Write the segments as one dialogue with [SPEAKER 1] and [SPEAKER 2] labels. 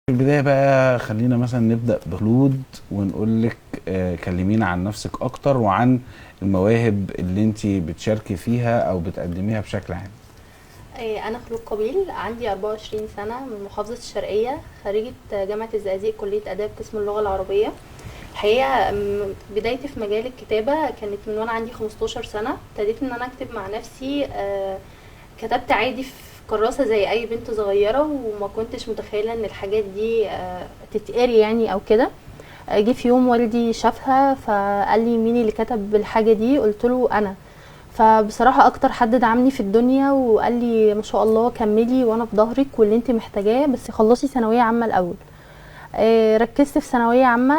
[SPEAKER 1] في البداية بقى خلينا مثلا نبدأ بخلود ونقول لك كلمينا عن نفسك أكتر وعن المواهب اللي انت بتشاركي فيها أو بتقدميها بشكل عام.
[SPEAKER 2] أنا خلود قبيل، عندي 24 سنة، من محافظة الشرقية، خريجة جامعة الزقازيق، كلية آداب قسم اللغة العربية. الحقيقة بدايتي في مجال الكتابة كانت من وأنا عندي 15 سنة. ابتديت إن أنا أكتب مع نفسي. كتبت عادي في كراسة زي أي بنت صغيرة، وما كنتش متخيلة إن الحاجات دي تتقري يعني أو كده. جه في يوم والدي شافها فقال لي مين اللي كتب الحاجة دي، قلت له أنا. فبصراحة اكتر حد دعمني في الدنيا وقال لي ما شاء الله كملي وانا في ظهرك واللي انت محتاجاه، بس خلصي ثانويه عامه الاول. ركزت في ثانويه عامه.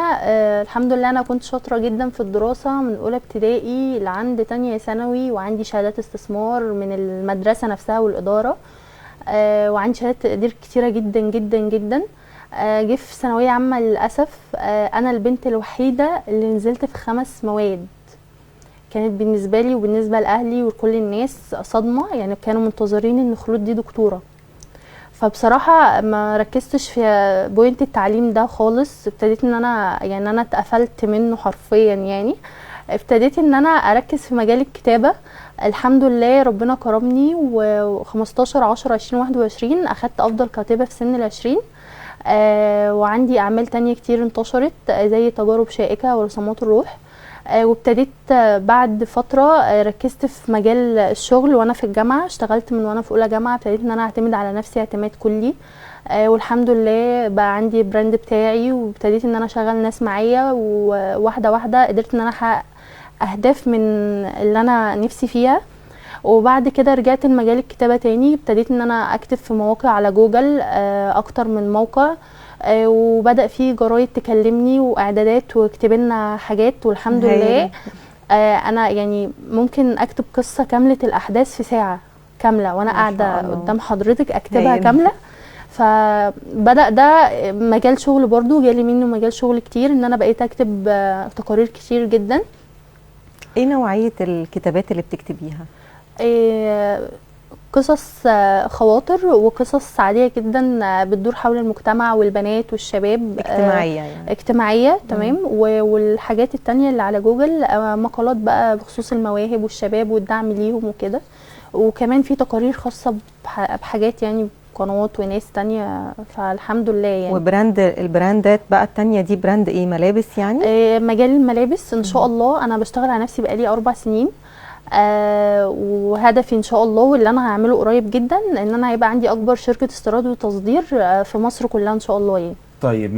[SPEAKER 2] الحمد لله انا كنت شاطره جدا في الدراسه من اولى ابتدائي لعند تانية ثانوي، وعندي شهادات استثمار من المدرسه نفسها والاداره. وعندي شهادات تقدير كتيره جدا جدا جدا. جه في ثانويه عامه للاسف انا البنت الوحيده اللي نزلت في 5 مواد. كانت بالنسبه لي وبالنسبه لاهلي وكل الناس صدمه، يعني كانوا منتظرين ان خلود دي دكتوره. فبصراحه ما ركزتش في بوينت التعليم ده خالص. ابتديت ان انا اتقفلت منه حرفيا يعني. ابتديت ان انا اركز في مجال الكتابه. الحمد لله ربنا كرمني، و15/10/2021 اخدت افضل كاتبه في سن ال20. وعندي اعمال تانية كتير انتشرت زي تجارب شائكه ورسومات الروح. وابتديت بعد فتره ركزت في مجال الشغل وانا في الجامعه. اشتغلت من وانا في اولى جامعه، ابتديت ان انا اعتمد على نفسي اعتماد كلي. والحمد لله بقى عندي براند بتاعي، وابتديت ان انا اشغل ناس معايا، وواحده واحده قدرت ان انا احقق اهداف من اللي انا نفسي فيها. وبعد كده رجعت لمجال الكتابه تاني، ابتديت ان انا اكتب في مواقع على جوجل، اكتر من موقع. وبدأ في جرايد تكلمني واعدادات واكتب لنا حاجات، والحمد لله. انا يعني ممكن اكتب قصه كامله الاحداث في ساعه كامله وانا قاعده قدام حضرتك اكتبها كامله. فبدأ ده مجال شغل برضو، جالي منه مجال شغل كتير، ان انا بقيت اكتب تقارير كتير جدا.
[SPEAKER 3] ايه نوعيه الكتابات اللي بتكتبيها؟
[SPEAKER 2] قصص خواطر وقصص عادية جدا بتدور حول المجتمع والبنات والشباب.
[SPEAKER 3] اجتماعية يعني.
[SPEAKER 2] اجتماعية تمام. والحاجات التانية اللي على جوجل مقالات بقى بخصوص المواهب والشباب والدعم ليهم وكده. وكمان في تقارير خاصة بحاجات يعني قنوات وناس تانية، فالحمد لله يعني.
[SPEAKER 3] البراندات بقى التانية دي براند ايه؟ ملابس يعني؟
[SPEAKER 2] مجال الملابس ان شاء الله. انا بشتغل على نفسي بقالي 4 سنين. وهدفي ان شاء الله واللي انا هعمله قريب جدا ان انا هيبقى عندي اكبر شركة استيراد وتصدير في مصر كلها ان شاء الله يعني.
[SPEAKER 1] طيب